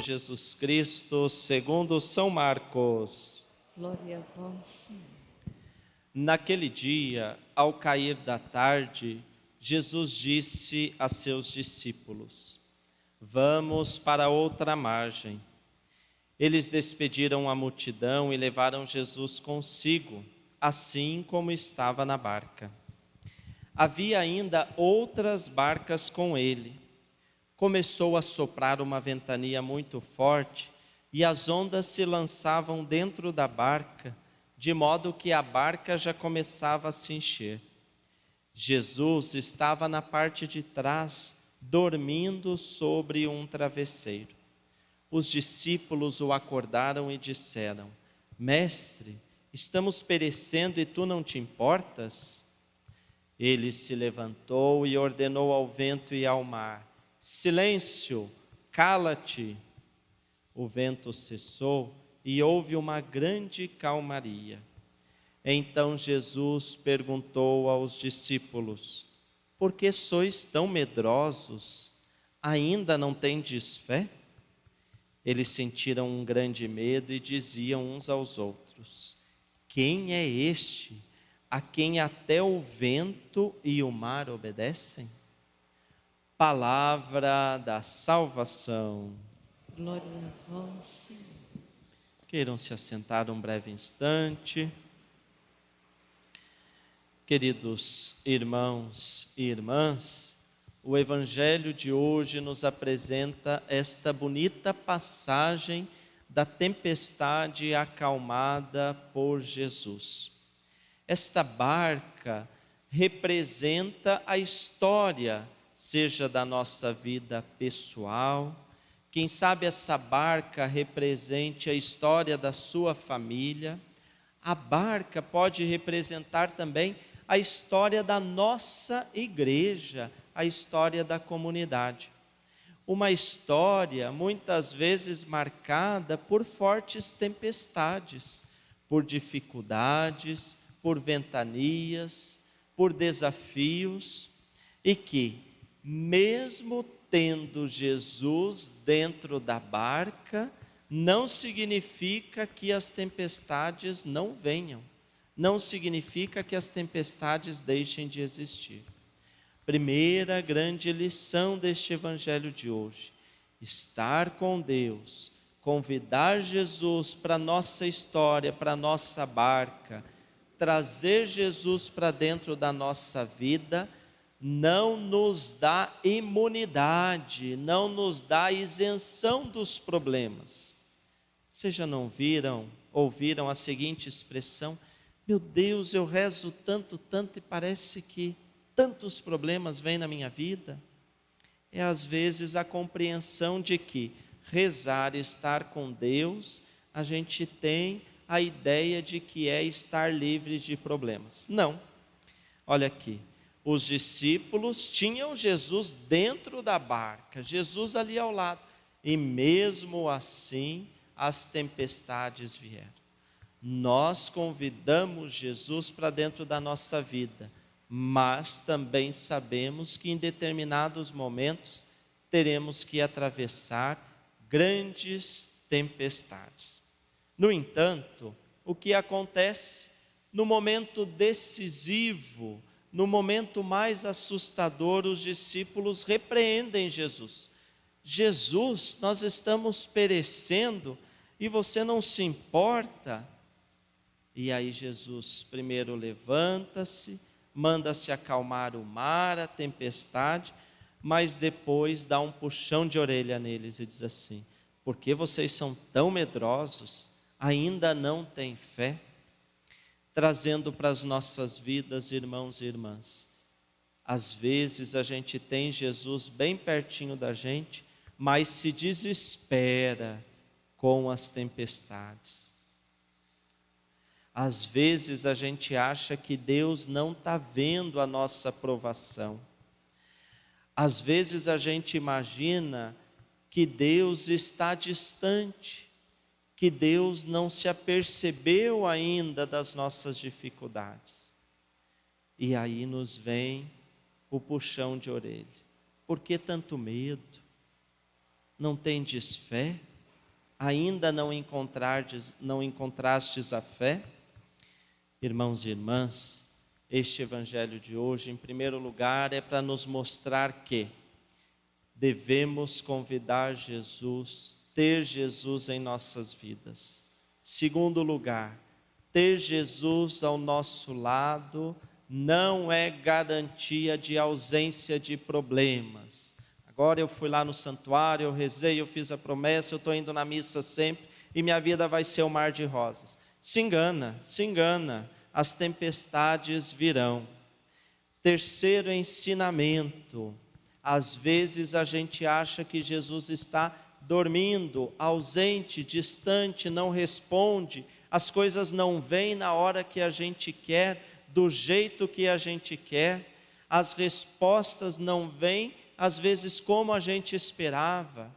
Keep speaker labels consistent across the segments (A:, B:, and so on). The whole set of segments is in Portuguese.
A: Jesus Cristo, segundo São Marcos.
B: Glória a vós, Senhor.
A: Naquele dia, ao cair da tarde, Jesus disse a seus discípulos: Vamos para outra margem. Eles despediram a multidão e levaram Jesus consigo, assim como estava na barca. Havia ainda outras barcas com ele. Começou a soprar uma ventania muito forte e as ondas se lançavam dentro da barca, de modo que a barca já começava a se encher. Jesus estava na parte de trás, dormindo sobre um travesseiro. Os discípulos o acordaram e disseram: Mestre, estamos perecendo e tu não te importas? Ele se levantou e ordenou ao vento e ao mar: Silêncio, cala-te. O vento cessou e houve uma grande calmaria. Então Jesus perguntou aos discípulos: Por que sois tão medrosos? Ainda não tendes fé? Eles sentiram um grande medo e diziam uns aos outros: Quem é este, a quem até o vento e o mar obedecem? Palavra da salvação.
B: Glória a vós, Senhor.
A: Queiram se assentar um breve instante. Queridos irmãos e irmãs, o Evangelho de hoje nos apresenta esta bonita passagem da tempestade acalmada por Jesus. Esta barca representa a história, seja da nossa vida pessoal, quem sabe essa barca represente a história da sua família. A barca pode representar também a história da nossa igreja, a história da comunidade. Uma história muitas vezes marcada por fortes tempestades, por dificuldades, por ventanias, por desafios, e que, mesmo tendo Jesus dentro da barca, não significa que as tempestades não venham, não significa que as tempestades deixem de existir. Primeira grande lição deste Evangelho de hoje: estar com Deus, convidar Jesus para a nossa história, para a nossa barca, trazer Jesus para dentro da nossa vida, não nos dá imunidade, não nos dá isenção dos problemas. Vocês já não ouviram a seguinte expressão: meu Deus, eu rezo tanto, tanto e parece que tantos problemas vêm na minha vida? É às vezes a compreensão de que rezar e estar com Deus, a gente tem a ideia de que é estar livre de problemas. Não. Olha aqui, os discípulos tinham Jesus dentro da barca, Jesus ali ao lado, e mesmo assim as tempestades vieram. Nós convidamos Jesus para dentro da nossa vida, mas também sabemos que em determinados momentos teremos que atravessar grandes tempestades. No entanto, o que acontece no momento decisivo, no momento mais assustador, os discípulos repreendem Jesus. Jesus, nós estamos perecendo e você não se importa? E aí Jesus primeiro levanta-se, manda-se acalmar o mar, a tempestade, mas depois dá um puxão de orelha neles e diz assim: por que vocês são tão medrosos? Ainda não têm fé? Trazendo para as nossas vidas, irmãos e irmãs, às vezes a gente tem Jesus bem pertinho da gente, mas se desespera com as tempestades. Às vezes a gente acha que Deus não está vendo a nossa provação. Às vezes a gente imagina que Deus está distante, que Deus não se apercebeu ainda das nossas dificuldades. E aí nos vem o puxão de orelha. Por que tanto medo? Não tendes fé? Ainda não encontrastes a fé? Irmãos e irmãs, este evangelho de hoje, em primeiro lugar, é para nos mostrar que devemos convidar Jesus, ter Jesus em nossas vidas. Segundo lugar, ter Jesus ao nosso lado não é garantia de ausência de problemas. Agora eu fui lá no santuário, eu rezei, eu fiz a promessa, eu estou indo na missa sempre e minha vida vai ser um mar de rosas. Se engana, as tempestades virão. Terceiro ensinamento, às vezes a gente acha que Jesus está dormindo, ausente, distante, não responde, as coisas não vêm na hora que a gente quer, do jeito que a gente quer, as respostas não vêm, às vezes como a gente esperava.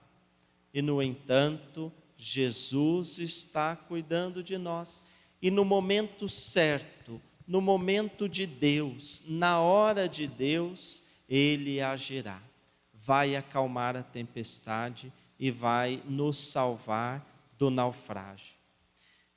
A: E no entanto, Jesus está cuidando de nós. E no momento certo, no momento de Deus, na hora de Deus, Ele agirá. Vai acalmar a tempestade e vai nos salvar do naufrágio.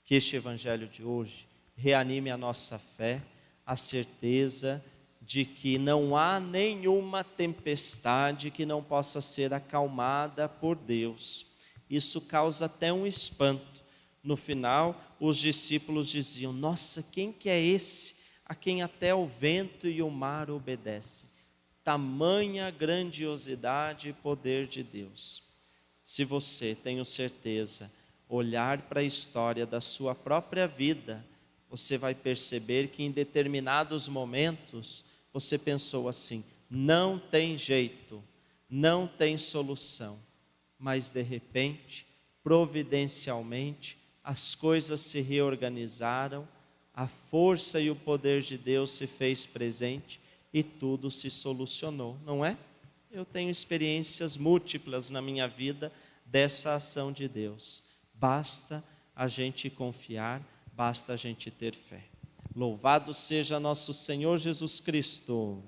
A: Que este evangelho de hoje reanime a nossa fé, a certeza de que não há nenhuma tempestade que não possa ser acalmada por Deus. Isso causa até um espanto. No final, os discípulos diziam: nossa, quem que é esse a quem até o vento e o mar obedecem? Tamanha grandiosidade e poder de Deus. Se você, tenho certeza, olhar para a história da sua própria vida, você vai perceber que em determinados momentos você pensou assim: não tem jeito, não tem solução. Mas de repente, providencialmente, as coisas se reorganizaram, a força e o poder de Deus se fez presente e tudo se solucionou, não é? Eu tenho experiências múltiplas na minha vida dessa ação de Deus. Basta a gente confiar, basta a gente ter fé. Louvado seja nosso Senhor Jesus Cristo.